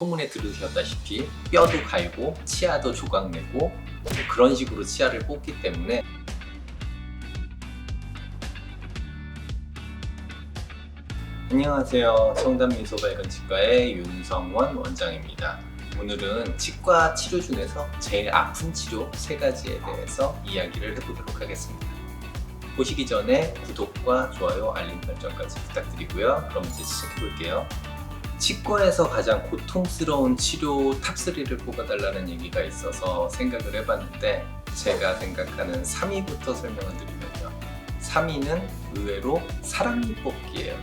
소문에 들으셨다시피 뼈도 갈고 치아도 조각내고 뭐 그런 식으로 치아를 뽑기 때문에 안녕하세요. 청담미소발견치과의 윤성원 원장입니다. 오늘은 치과 치료 중에서 제일 아픈 치료 3가지에 대해서 이야기를 해보도록 하겠습니다. 보시기 전에 구독과 좋아요, 알림 설정까지 부탁드리고요. 그럼 이제 시작해볼게요. 치과에서 가장 고통스러운 치료 탑3를 뽑아달라는 얘기가 있어서 생각을 해봤는데, 제가 생각하는 3위부터 설명을 드리면요, 3위는 의외로 사랑니 뽑기예요.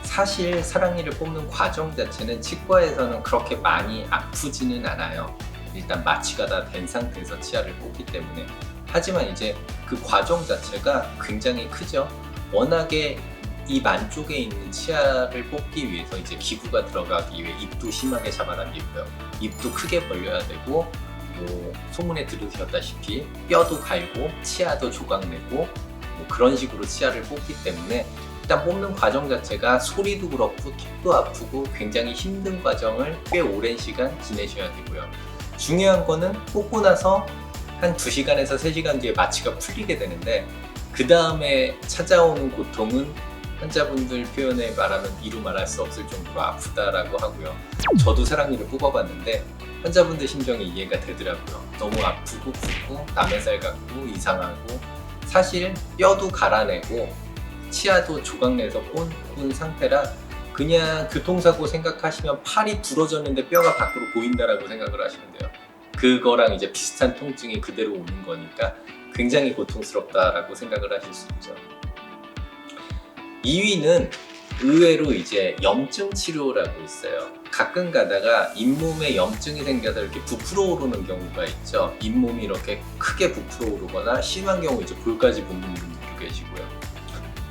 사실 사랑니를 뽑는 과정 자체는 치과에서는 그렇게 많이 아프지는 않아요. 일단 마취가 다 된 상태에서 치아를 뽑기 때문에. 하지만 이제 그 과정 자체가 굉장히 크죠. 워낙에 입 안쪽에 있는 치아를 뽑기 위해서 이제 기구가 들어가기 위해 입도 심하게 잡아당기고요. 입도 크게 벌려야 되고, 뭐 소문에 들으셨다시피 뼈도 갈고 치아도 조각내고 뭐 그런 식으로 치아를 뽑기 때문에 일단 뽑는 과정 자체가 소리도 그렇고 턱도 아프고 굉장히 힘든 과정을 꽤 오랜 시간 지내셔야 되고요. 중요한 거는 뽑고 나서 한 2시간에서 3시간 뒤에 마취가 풀리게 되는데, 그 다음에 찾아오는 고통은 환자분들 표현에 말하면 이루 말할 수 없을 정도로 아프다라고 하고요. 저도 사랑니를 뽑아봤는데 환자분들 심정이 이해가 되더라고요. 너무 아프고 붓고 남의 살 같고 이상하고, 사실 뼈도 갈아내고 치아도 조각내서 꼰 상태라 그냥 교통사고 생각하시면 팔이 부러졌는데 뼈가 밖으로 보인다라고 생각을 하시면 돼요. 그거랑 이제 비슷한 통증이 그대로 오는 거니까 굉장히 고통스럽다라고 생각을 하실 수 있죠. 2위는 의외로 이제 염증 치료라고 있어요. 가끔 가다가 잇몸에 염증이 생겨서 이렇게 부풀어 오르는 경우가 있죠. 잇몸이 이렇게 크게 부풀어 오르거나 심한 경우 이제 볼까지 붓는 분들도 계시고요.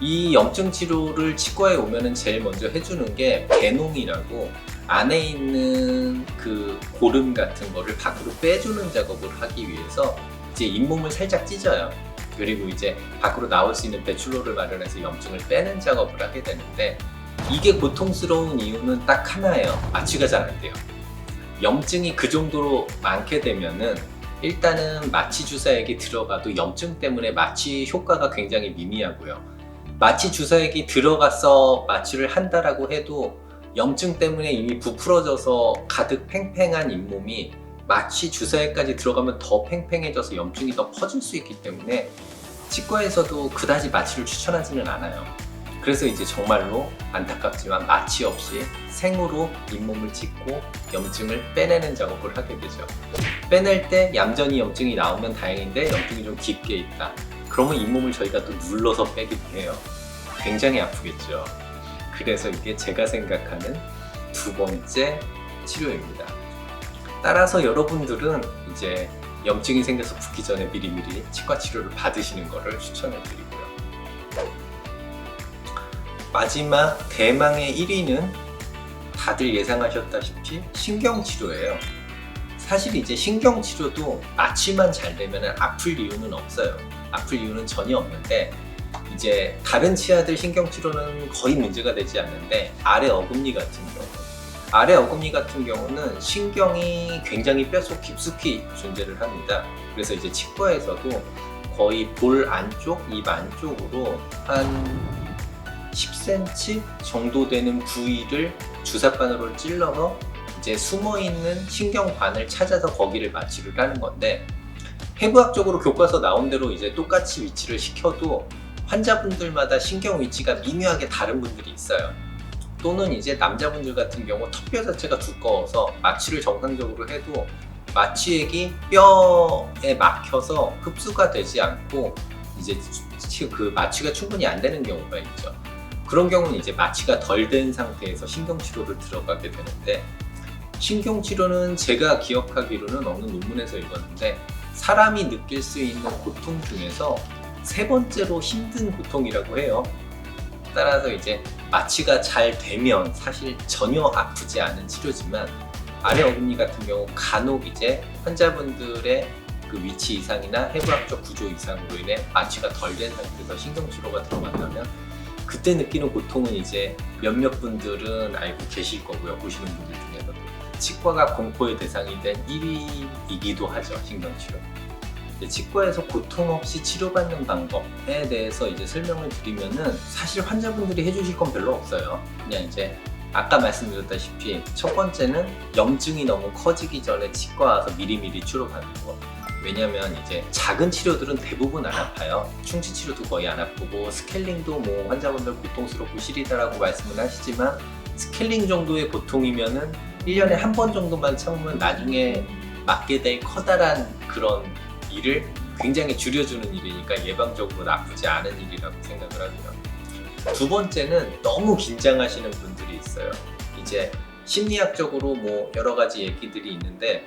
이 염증 치료를 치과에 오면은 제일 먼저 해주는 게 배농이라고, 안에 있는 그 고름 같은 거를 밖으로 빼주는 작업을 하기 위해서 이제 잇몸을 살짝 찢어요. 그리고 이제 밖으로 나올 수 있는 배출로를 마련해서 염증을 빼는 작업을 하게 되는데, 이게 고통스러운 이유는 딱 하나예요. 마취가 잘 안 돼요. 염증이 그 정도로 많게 되면은 일단은 마취 주사액이 들어가도 염증 때문에 마취 효과가 굉장히 미미하고요. 마취 주사액이 들어가서 마취를 한다라고 해도 염증 때문에 이미 부풀어져서 가득 팽팽한 잇몸이 마취 주사액까지 들어가면 더 팽팽해져서 염증이 더 퍼질 수 있기 때문에 치과에서도 그다지 마취를 추천하지는 않아요. 그래서 이제 정말로 안타깝지만 마취 없이 생으로 잇몸을 찢고 염증을 빼내는 작업을 하게 되죠. 빼낼 때 얌전히 염증이 나오면 다행인데 염증이 좀 깊게 있다, 그러면 잇몸을 저희가 또 눌러서 빼기도 해요. 굉장히 아프겠죠. 그래서 이게 제가 생각하는 2번째 치료입니다. 따라서 여러분들은 이제 염증이 생겨서 붓기 전에 미리미리 치과 치료를 받으시는 것을 추천해 드리고요. 마지막 대망의 1위는 다들 예상하셨다시피 신경치료예요. 사실 이제 신경치료도 마취만 잘 되면 아플 이유는 없어요. 아플 이유는 전혀 없는데, 이제 다른 치아들 신경치료는 거의 문제가 되지 않는데, 아래 어금니 같은 경우는 신경이 굉장히 뼛속 깊숙이 존재를 합니다. 그래서 이제 치과에서도 거의 볼 안쪽, 입 안쪽으로 한 10cm 정도 되는 부위를 주사바늘로 찔러서 이제 숨어있는 신경관을 찾아서 거기를 마취를 하는 건데, 해부학적으로 교과서 나온 대로 이제 똑같이 위치를 시켜도 환자분들마다 신경 위치가 미묘하게 다른 분들이 있어요. 또는 이제 남자분들 같은 경우 턱뼈 자체가 두꺼워서 마취를 정상적으로 해도 마취액이 뼈에 막혀서 흡수가 되지 않고 이제 그 마취가 충분히 안 되는 경우가 있죠. 그런 경우는 이제 마취가 덜 된 상태에서 신경치료를 들어가게 되는데, 신경치료는 제가 기억하기로는 어느 논문에서 읽었는데 사람이 느낄 수 있는 고통 중에서 3번째로 힘든 고통이라고 해요. 따라서 이제 마취가 잘 되면 사실 전혀 아프지 않은 치료지만, 아래 어금니 같은 경우 간혹 이제 환자분들의 그 위치 이상이나 해부학적 구조 이상으로 인해 마취가 덜 된 상태에서 신경치료가 들어간다면 그때 느끼는 고통은 이제 몇몇 분들은 알고 계실 거고요. 보시는 분들 중에서도. 치과가 공포의 대상이 된 1위이기도 하죠. 신경치료. 치과에서 고통 없이 치료받는 방법에 대해서 이제 설명을 드리면은 사실 환자분들이 해주실 건 별로 없어요. 그냥 이제 아까 말씀드렸다시피 첫 번째는 염증이 너무 커지기 전에 치과 와서 미리미리 치료받는 거. 왜냐면 이제 작은 치료들은 대부분 안 아파요. 충치 치료도 거의 안 아프고 스케일링도 뭐 환자분들 고통스럽고 시리다라고 말씀을 하시지만 스케일링 정도의 고통이면은 1년에 한 번 정도만 참으면 나중에 맞게 될 커다란 그런 일을 굉장히 줄여주는 일이니까 예방적으로 나쁘지 않은 일이라고 생각을 하고요. 두 번째는 너무 긴장하시는 분들이 있어요. 이제 심리학적으로 뭐 여러 가지 얘기들이 있는데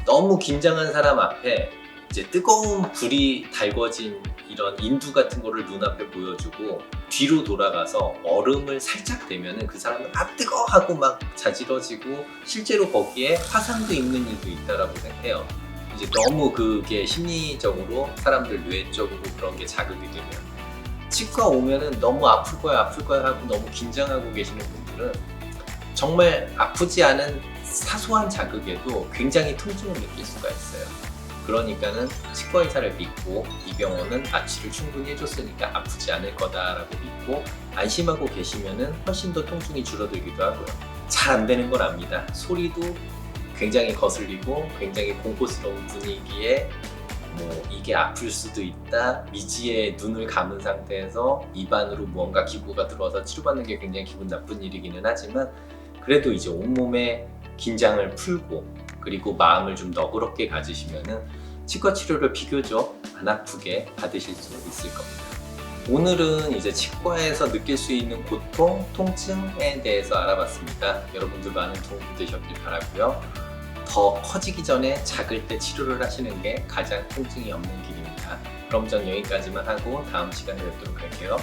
너무 긴장한 사람 앞에 이제 뜨거운 불이 달궈진 이런 인두 같은 거를 눈앞에 보여주고 뒤로 돌아가서 얼음을 살짝 대면은 그 사람은 뜨거 하고 막 자지러지고 실제로 거기에 화상도 입는 일도 있다라고 생각해요. 이제 너무 그게 심리적으로 사람들 뇌적으로 그런 게 자극이 되면 치과 오면은 너무 아플 거야 하고 너무 긴장하고 계시는 분들은 정말 아프지 않은 사소한 자극에도 굉장히 통증을 느낄 수가 있어요. 그러니까는 치과 의사를 믿고 이 병원은 마취를 충분히 해줬으니까 아프지 않을 거다라고 믿고 안심하고 계시면은 훨씬 더 통증이 줄어들기도 하고요. 잘 안 되는 건 압니다. 소리도 굉장히 거슬리고 굉장히 공포스러운 분위기에 뭐 이게 아플 수도 있다, 미지의 눈을 감은 상태에서 입안으로 무언가 기구가 들어와서 치료받는 게 굉장히 기분 나쁜 일이기는 하지만 그래도 이제 온몸에 긴장을 풀고 그리고 마음을 좀 너그럽게 가지시면은 치과 치료를 비교적 안 아프게 받으실 수 있을 겁니다. 오늘은 이제 치과에서 느낄 수 있는 고통, 통증에 대해서 알아봤습니다. 여러분들 많은 도움이 되셨길 바라고요. 더 커지기 전에 작을 때 치료를 하시는 게 가장 통증이 없는 길입니다. 그럼 전 여기까지만 하고 다음 시간에 뵙도록 할게요.